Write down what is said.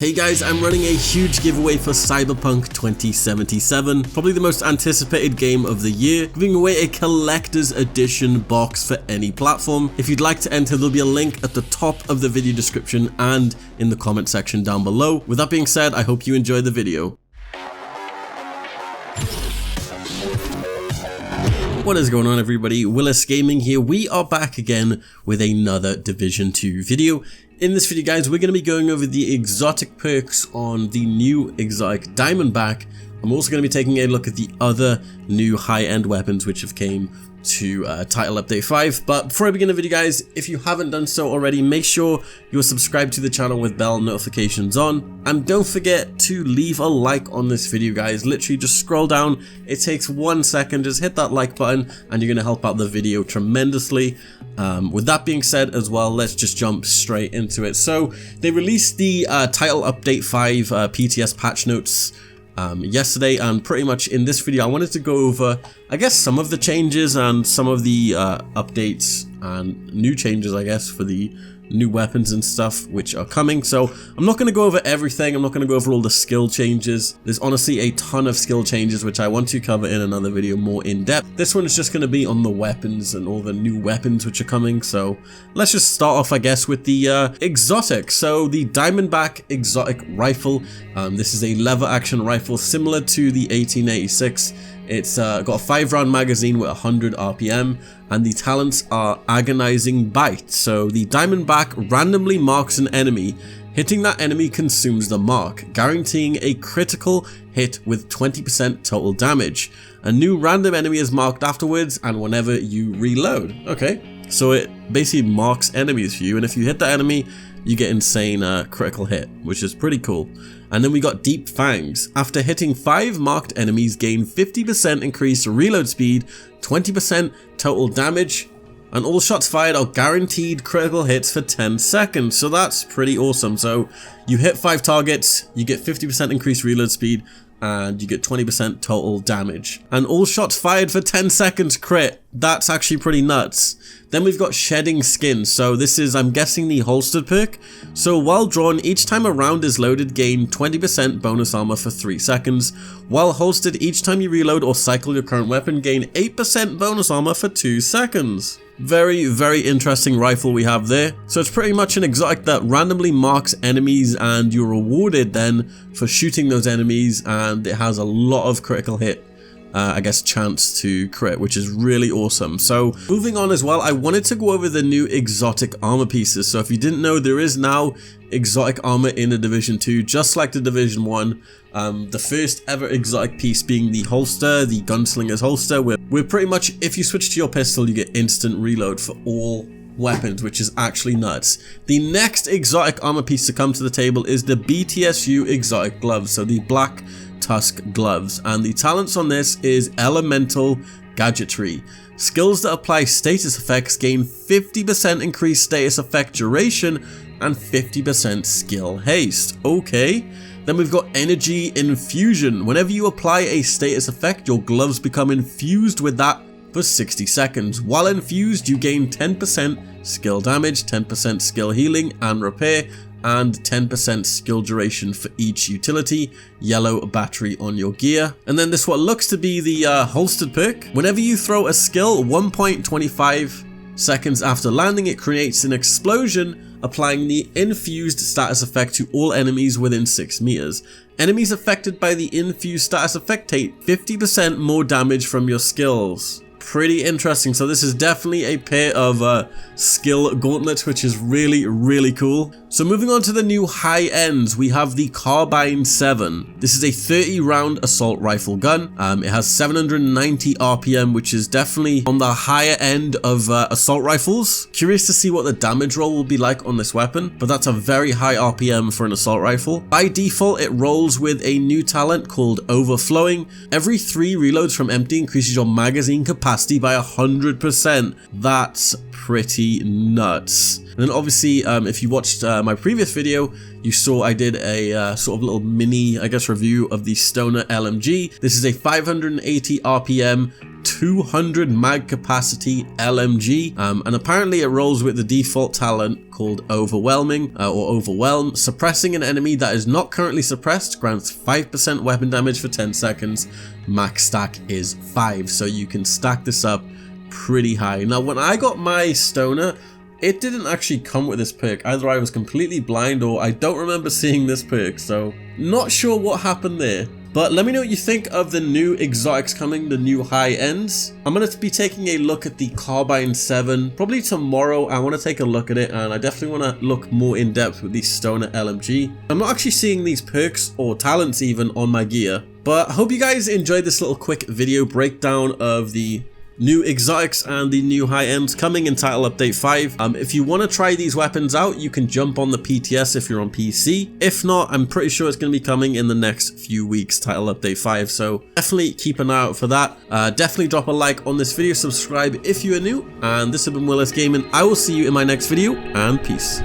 Hey guys, I'm running a huge giveaway for Cyberpunk 2077, probably the most anticipated game of the year, giving away a collector's edition box for any platform. If you'd like to enter, there'll be a link at the top of the video description and in the comment section down below. With that being said, I hope you enjoy the video. What is going on, everybody? Willis Gaming here. We are back again with another Division 2 video. In this video, guys, we're going to be going over the exotic perks on the new exotic Diamondback. I'm also going to be taking a look at the other new high-end weapons which have came to Title Update 5. But before I begin the video, guys, if you haven't done so already, make sure you're subscribed to the channel with bell notifications on. And don't forget to leave a like on this video, guys. Literally just scroll down. It takes 1 second. Just hit that like button and you're going to help out the video tremendously. With that being said as well, let's just jump straight into it. So they released the Title Update 5 PTS patch notes yesterday, and pretty much in this video I wanted to go over, I guess, some of the changes and some of the updates and new changes, I guess, for the new weapons and stuff which are coming. So I'm not going to go over everything. I'm not going to go over all the skill changes. There's honestly a ton of skill changes which I want to cover in another video more in depth. This one is just going to be on the weapons and all the new weapons which are coming. So let's just start off, I guess, with the exotic. So the Diamondback exotic rifle. This is a lever action rifle similar to the 1886. It's got a 5-round magazine with 100 RPM, and the talents are Agonizing Bite. So the Diamondback randomly marks an enemy. Hitting that enemy consumes the mark, guaranteeing a critical hit with 20% total damage. A new random enemy is marked afterwards and whenever you reload. Okay, so it basically marks enemies for you, and if you hit the enemy, you get insane critical hit, which is pretty cool. And then we got Deep Fangs. After hitting 5 marked enemies, gain 50% increased reload speed, 20% total damage, and all shots fired are guaranteed critical hits for 10 seconds. So that's pretty awesome. So you hit 5 targets, you get 50% increased reload speed, and you get 20% total damage. And all shots fired for 10 seconds crit. That's actually pretty nuts. Then we've got Shedding Skin. So this is, I'm guessing, the holstered perk. So while drawn, each time a round is loaded, gain 20% bonus armor for 3 seconds. While holstered, each time you reload or cycle your current weapon, gain 8% bonus armor for 2 seconds. Very, very interesting rifle we have there. So it's pretty much an exotic that randomly marks enemies, and you're rewarded then for shooting those enemies, and it has a lot of critical hit, I guess, chance to crit, which is really awesome. So moving on as well, I wanted to go over the new exotic armor pieces. So if you didn't know, there is now exotic armor in the Division 2, just like the Division 1. The first ever exotic piece being the holster, the gunslinger's holster, where pretty much if you switch to your pistol, you get instant reload for all weapons, which is actually nuts. The next exotic armor piece to come to the table is the BTSU exotic gloves, so the black Tusk gloves, and the talents on this is Elemental Gadgetry. Skills that apply status effects gain 50% increased status effect duration and 50% skill haste. Okay. Then we've got Energy Infusion. Whenever you apply a status effect, your gloves become infused with that for 60 seconds. While infused, you gain 10% skill damage, 10% skill healing and repair, and 10% skill duration for each utility, yellow battery on your gear. And then this what looks to be the holstered perk. Whenever you throw a skill 1.25 seconds after landing, it creates an explosion, applying the infused status effect to all enemies within 6 meters. Enemies affected by the infused status effect take 50% more damage from your skills. Pretty interesting. So this is definitely a pair of skill gauntlets, which is really, really cool. So moving on to the new high ends, we have the Carbine 7. This is a 30-round assault rifle gun. It has 790 RPM, which is definitely on the higher end of assault rifles. Curious to see what the damage roll will be like on this weapon, but that's a very high RPM for an assault rifle. By default, it rolls with a new talent called Overflowing. Every 3 reloads from empty increases your magazine capacity by 100%. That's pretty nuts. And then obviously, if you watched my previous video, you saw I did a sort of little mini, I guess, review of the Stoner LMG. This is a 580 RPM 200 mag capacity LMG, and apparently it rolls with the default talent called Overwhelming or Overwhelm. Suppressing an enemy that is not currently suppressed grants 5% weapon damage for 10 seconds. Max stack is 5, so you can stack this up pretty high. Now when I got my stoner, it didn't actually come with this perk. Either I was completely blind or I don't remember seeing this perk, so not sure what happened there. But let me know what you think of the new exotics coming, the new high ends. I'm going to be taking a look at the Carbine 7 probably tomorrow. I want to take a look at it, and I definitely want to look more in depth with the Stoner LMG. I'm not actually seeing these perks or talents even on my gear, but I hope you guys enjoyed this little quick video breakdown of the new exotics and the new high ends coming in Title Update 5. If you want to try these weapons out, you can jump on the PTS if you're on PC. If not, I'm pretty sure it's going to be coming in the next few weeks, Title Update 5, so definitely keep an eye out for that. Definitely drop a like on this video, subscribe if you are new, and this has been Willis Gaming. I will see you in my next video, and peace.